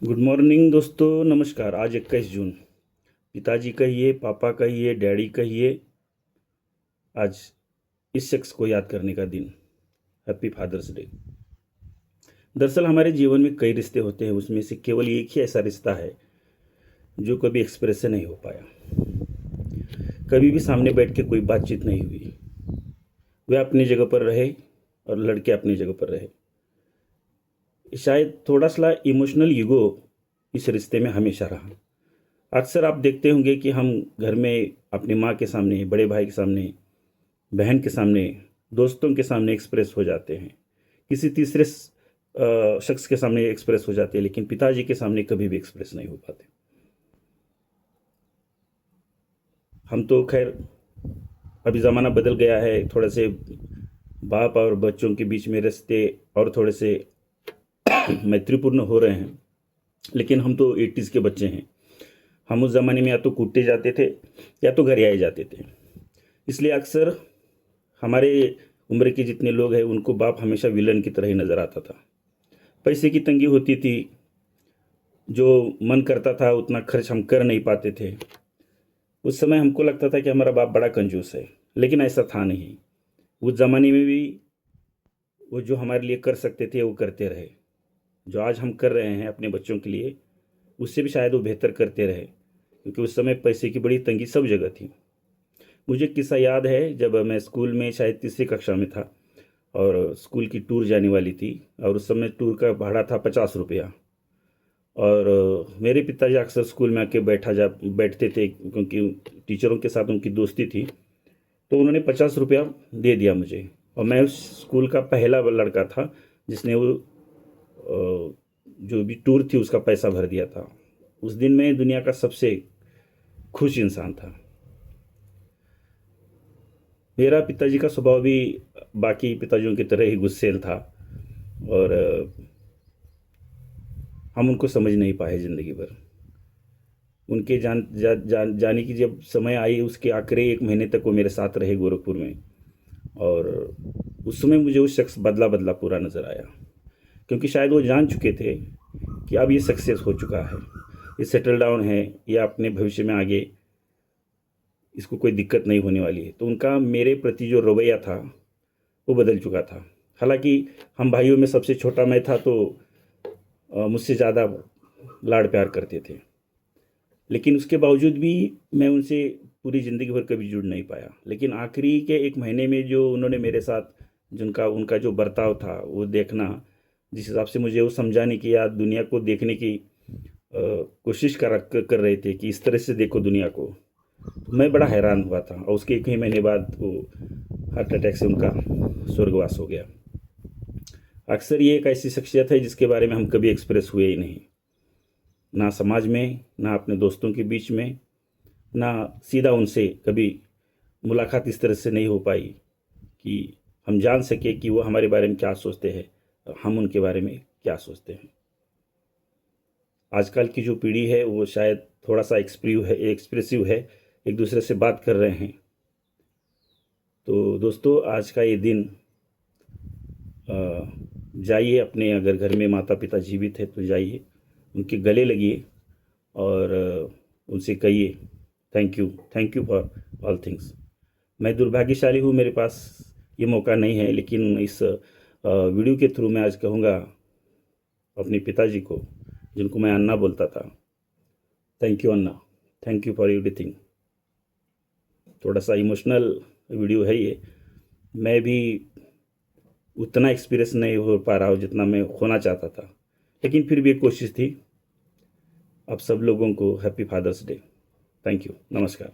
Good morning दोस्तों, नमस्कार। आज 21 जून। पिताजी कहिए, पापा कहिए, डैडी कहिए, आज इस शख्स को याद करने का दिन। Happy Father's Day. दरअसल हमारे जीवन में कई रिश्ते होते हैं, उसमें से केवल एक ही ऐसा रिश्ता है जो कभी एक्सप्रेस नहीं हो पाया। कभी भी सामने बैठ के कोई बातचीत नहीं हुई। वह अपनी जगह पर रहे और लड़के अपनी जगह पर रहे। शायद थोड़ा सा इमोशनल ईगो इस रिश्ते में हमेशा रहा। अक्सर आप देखते होंगे कि हम घर में अपनी माँ के सामने, बड़े भाई के सामने, बहन के सामने, दोस्तों के सामने एक्सप्रेस हो जाते हैं, किसी तीसरे शख्स के सामने एक्सप्रेस हो जाते हैं, लेकिन पिताजी के सामने कभी भी एक्सप्रेस नहीं हो पाते। हम तो खैर, अभी ज़माना बदल गया है, थोड़े से बाप और बच्चों के बीच में रिश्ते और थोड़े से मैत्रीपूर्ण हो रहे हैं, लेकिन हम तो 80s के बच्चे हैं। हम उस ज़माने में या तो कूटे जाते थे या तो घर आए जाते थे। इसलिए अक्सर हमारे उम्र के जितने लोग हैं उनको बाप हमेशा विलन की तरह ही नज़र आता था। पैसे की तंगी होती थी, जो मन करता था उतना खर्च हम कर नहीं पाते थे। उस समय हमको लगता था कि हमारा बाप बड़ा कंजूस है, लेकिन ऐसा था नहीं। उस ज़माने में भी वो जो हमारे लिए कर सकते थे वो करते रहे। जो आज हम कर रहे हैं अपने बच्चों के लिए, उससे भी शायद वो बेहतर करते रहे, क्योंकि उस समय पैसे की बड़ी तंगी सब जगह थी। मुझे एक किस्सा याद है, जब मैं स्कूल में शायद तीसरी कक्षा में था और स्कूल की टूर जाने वाली थी, और उस समय टूर का भाड़ा था 50 रुपया। और मेरे पिताजी अक्सर स्कूल में आके बैठते थे, क्योंकि टीचरों के साथ उनकी दोस्ती थी। तो उन्होंने 50 रुपया दे दिया मुझे, और मैं उस स्कूल का पहला लड़का था जिसने वो जो भी टूर थी उसका पैसा भर दिया था। उस दिन मैं दुनिया का सबसे खुश इंसान था। मेरा पिताजी का स्वभाव भी बाकी पिताजियों की तरह ही गुस्सैल था, और हम उनको समझ नहीं पाए ज़िंदगी भर। उनके जाने की जब समय आई, उसके आखिरी 1 महीने तक वो मेरे साथ रहे गोरखपुर में। और उस समय मुझे उस शख्स बदला बदला पूरा नज़र आया, क्योंकि शायद वो जान चुके थे कि अब ये सक्सेस हो चुका है, ये सेटल डाउन है, या अपने भविष्य में आगे इसको कोई दिक्कत नहीं होने वाली है। तो उनका मेरे प्रति जो रवैया था वो बदल चुका था। हालांकि हम भाइयों में सबसे छोटा मैं था, तो मुझसे ज़्यादा लाड़ प्यार करते थे, लेकिन उसके बावजूद भी मैं उनसे पूरी ज़िंदगी भर कभी जुड़ नहीं पाया। लेकिन आखिरी के 1 महीने में जो उन्होंने मेरे साथ, जिनका उनका जो बर्ताव था वो देखना, जिस हिसाब से मुझे वो समझाने की या दुनिया को देखने की कोशिश कर रहे थे कि इस तरह से देखो दुनिया को, तो मैं बड़ा हैरान हुआ था। और उसके 1 ही महीने बाद वो हार्ट अटैक से उनका स्वर्गवास हो गया। अक्सर ये एक ऐसी शख्सियत है जिसके बारे में हम कभी एक्सप्रेस हुए ही नहीं, ना समाज में, ना अपने दोस्तों के बीच में, ना सीधा उनसे कभी मुलाकात इस तरह से नहीं हो पाई कि हम जान सके कि वो हमारे बारे में क्या सोचते हैं और हम उनके बारे में क्या सोचते हैं। आजकल की जो पीढ़ी है वो शायद थोड़ा सा एक्सप्रेसिव है, एक दूसरे से बात कर रहे हैं। तो दोस्तों, आज का ये दिन, जाइए अपने, अगर घर में माता पिता जीवित है तो जाइए, उनके गले लगिए और उनसे कहिए thank you for all things. मैं दुर्भाग्यशाली हूँ, मेरे पास ये मौका नहीं है, लेकिन इस वीडियो के थ्रू मैं आज कहूँगा अपने पिताजी को, जिनको मैं अन्ना बोलता था, thank you Anna, thank you for everything. थोड़ा सा इमोशनल वीडियो है ये। मैं भी उतना एक्सपीरियंस नहीं हो पा रहा हूँ जितना मैं होना चाहता था, लेकिन फिर भी एक कोशिश थी। अब सब लोगों को happy Father's Day. Thank you, नमस्कार।